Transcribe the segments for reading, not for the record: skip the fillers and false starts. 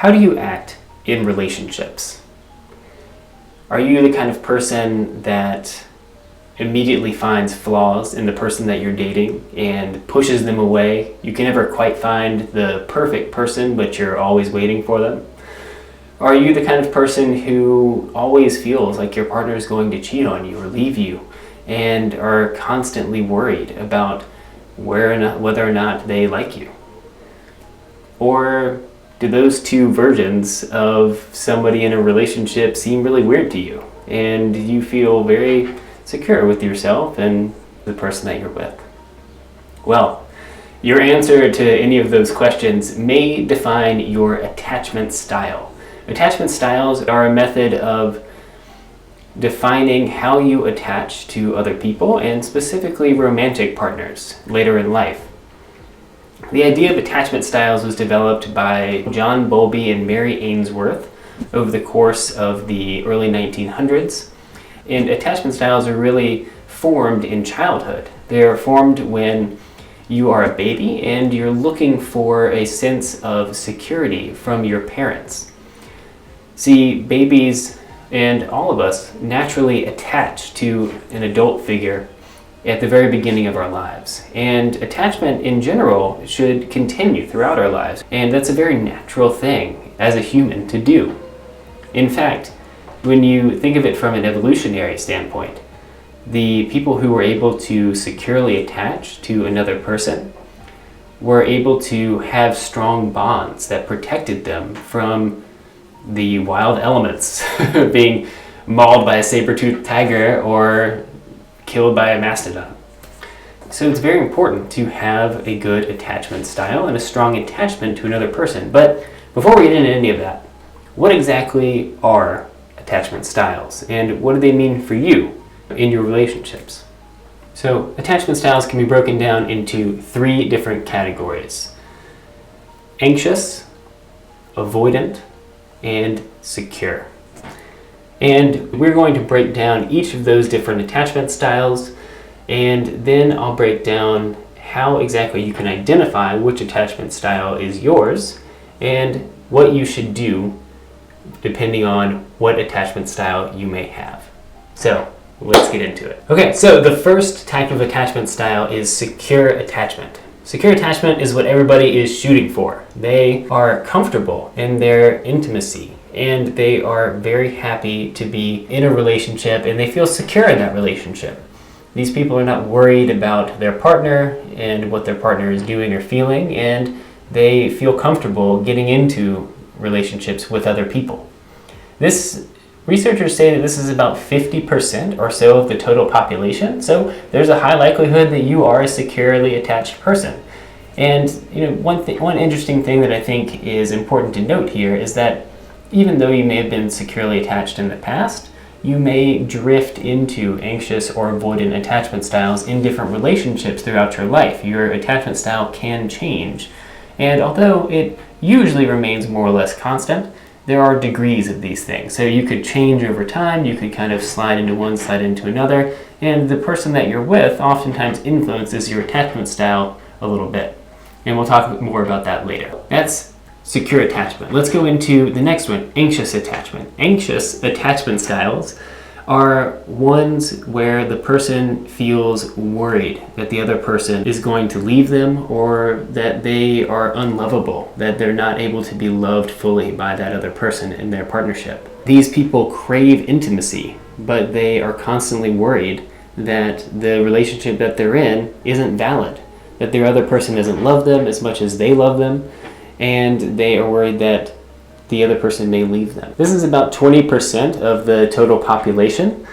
How do you act in relationships? Are you the kind of person that immediately finds flaws in the person that you're dating and pushes them away? You can never quite find the perfect person, but you're always waiting for them. Are you the kind of person who always feels like your partner is going to cheat on you or leave you and are constantly worried about whether or not they like you? Or do those two versions of somebody in a relationship seem really weird to you and you feel very secure with yourself and the person that you're with? Well, your answer to any of those questions may define your attachment style. Attachment styles are a method of defining how you attach to other people, and specifically romantic partners later in life. The idea of attachment styles was developed by John Bowlby and Mary Ainsworth over the course of the early 1900s. And attachment styles are really formed in childhood. They are formed when you are a baby and you're looking for a sense of security from your parents. See, babies and all of us naturally attach to an adult figure at the very beginning of our lives. And attachment in general should continue throughout our lives. And that's a very natural thing as a human to do. In fact, when you think of it from an evolutionary standpoint, the people who were able to securely attach to another person were able to have strong bonds that protected them from the wild elements, being mauled by a saber-toothed tiger or killed by a mastodon. So it's very important to have a good attachment style and a strong attachment to another person. But before we get into any of that, what exactly are attachment styles and what do they mean for you in your relationships? So attachment styles can be broken down into 3 different categories: anxious, avoidant, and secure. And we're going to break down each of those different attachment styles, and then I'll break down how exactly you can identify which attachment style is yours and what you should do depending on what attachment style you may have. So let's get into it. Okay, so the first type of attachment style is secure attachment. Secure attachment is what everybody is shooting for. They are comfortable in their intimacy and they are very happy to be in a relationship and they feel secure in that relationship. These people are not worried about their partner and what their partner is doing or feeling, and they feel comfortable getting into relationships with other people. Researchers say that this is about 50% or so of the total population, so there's a high likelihood that you are a securely attached person. And one interesting thing that I think is important to note here is that even though you may have been securely attached in the past, you may drift into anxious or avoidant attachment styles in different relationships throughout your life. Your attachment style can change, and although it usually remains more or less constant, there are degrees of these things. So you could change over time, you could kind of slide into one, slide into another, and the person that you're with oftentimes influences your attachment style a little bit. And we'll talk more about that later. That's secure attachment. Let's go into the next one, anxious attachment. Anxious attachment styles are ones where the person feels worried that the other person is going to leave them or that they are unlovable, that they're not able to be loved fully by that other person in their partnership. These people crave intimacy, but they are constantly worried that the relationship that they're in isn't valid, that their other person doesn't love them as much as they love them, and they are worried that the other person may leave them. This is about 20% of the total population.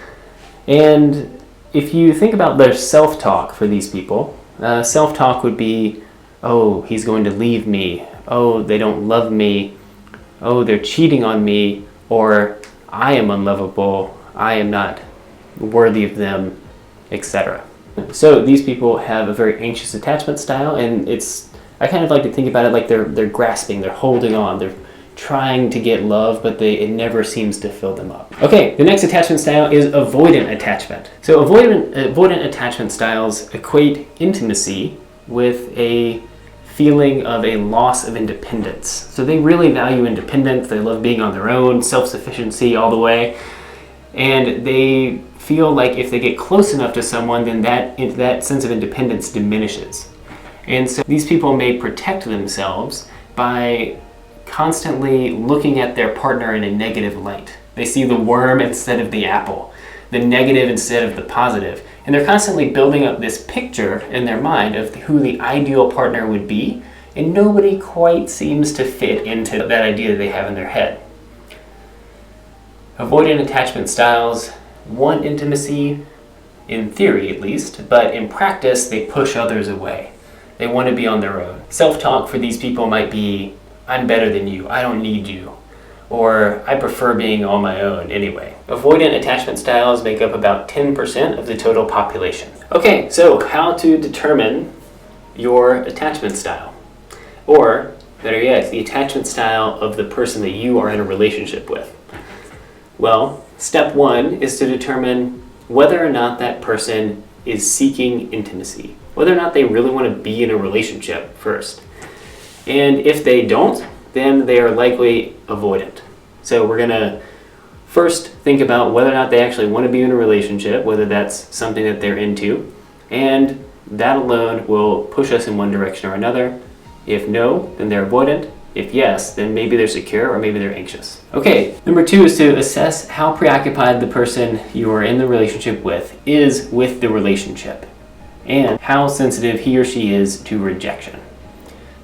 And if you think about their self-talk for these people, self-talk would be, oh, he's going to leave me. Oh, they don't love me. Oh, they're cheating on me. Or I am unlovable. I am not worthy of them, etc. So these people have a very anxious attachment style, and I kind of like to think about it like they're grasping, they're holding on, they're trying to get love, but it never seems to fill them up. Okay, the next attachment style is avoidant attachment. So avoidant attachment styles equate intimacy with a feeling of a loss of independence. So they really value independence. They love being on their own, self-sufficiency all the way. And they feel like if they get close enough to someone, then that sense of independence diminishes. And so these people may protect themselves by constantly looking at their partner in a negative light. They see the worm instead of the apple, the negative instead of the positive. And they're constantly building up this picture in their mind of who the ideal partner would be, and nobody quite seems to fit into that idea that they have in their head. Avoidant attachment styles want intimacy, in theory at least, but in practice they push others away. They want to be on their own. Self-talk for these people might be, I'm better than you, I don't need you, or I prefer being on my own anyway. Avoidant attachment styles make up about 10% of the total population. Okay, so how to determine your attachment style? Or, better yet, the attachment style of the person that you are in a relationship with. Well, step one is to determine whether or not that person is seeking intimacy, whether or not they really want to be in a relationship first. And if they don't, then they are likely avoidant. So we're going to first think about whether or not they actually want to be in a relationship, whether that's something that they're into, and that alone will push us in one direction or another. If no, then they're avoidant. If yes, then maybe they're secure or maybe they're anxious. Okay, number two is to assess how preoccupied the person you are in the relationship with is with the relationship and how sensitive he or she is to rejection.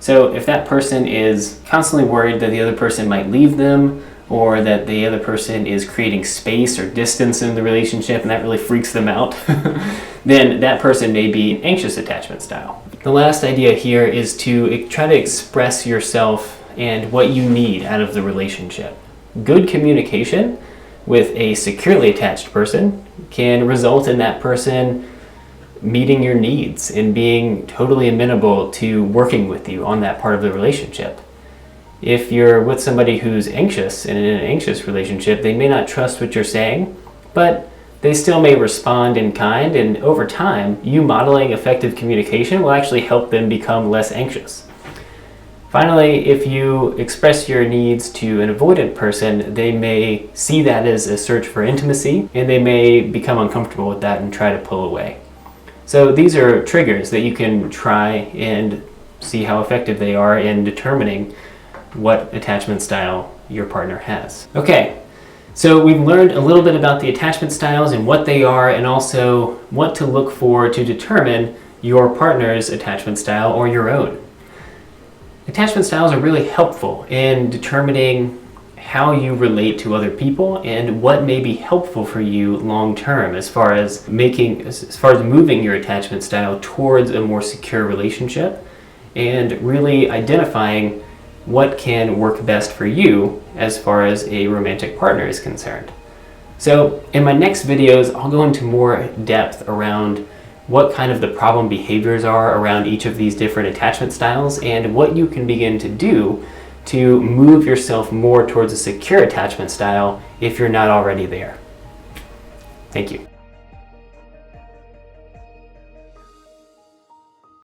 So if that person is constantly worried that the other person might leave them, or that the other person is creating space or distance in the relationship and that really freaks them out, then that person may be an anxious attachment style. The last idea here is to try to express yourself and what you need out of the relationship. Good communication with a securely attached person can result in that person meeting your needs and being totally amenable to working with you on that part of the relationship. If you're with somebody who's anxious and in an anxious relationship, they may not trust what you're saying, but they still may respond in kind, and over time, you modeling effective communication will actually help them become less anxious. Finally, if you express your needs to an avoidant person, they may see that as a search for intimacy, and they may become uncomfortable with that and try to pull away. So these are triggers that you can try and see how effective they are in determining what attachment style your partner has. Okay, so we've learned a little bit about the attachment styles and what they are, and also what to look for to determine your partner's attachment style or your own. Attachment styles are really helpful in determining how you relate to other people and what may be helpful for you long term as far as moving your attachment style towards a more secure relationship, and really identifying what can work best for you as far as a romantic partner is concerned. So in my next videos, I'll go into more depth around what kind of the problem behaviors are around each of these different attachment styles and what you can begin to do to move yourself more towards a secure attachment style if you're not already there. Thank you.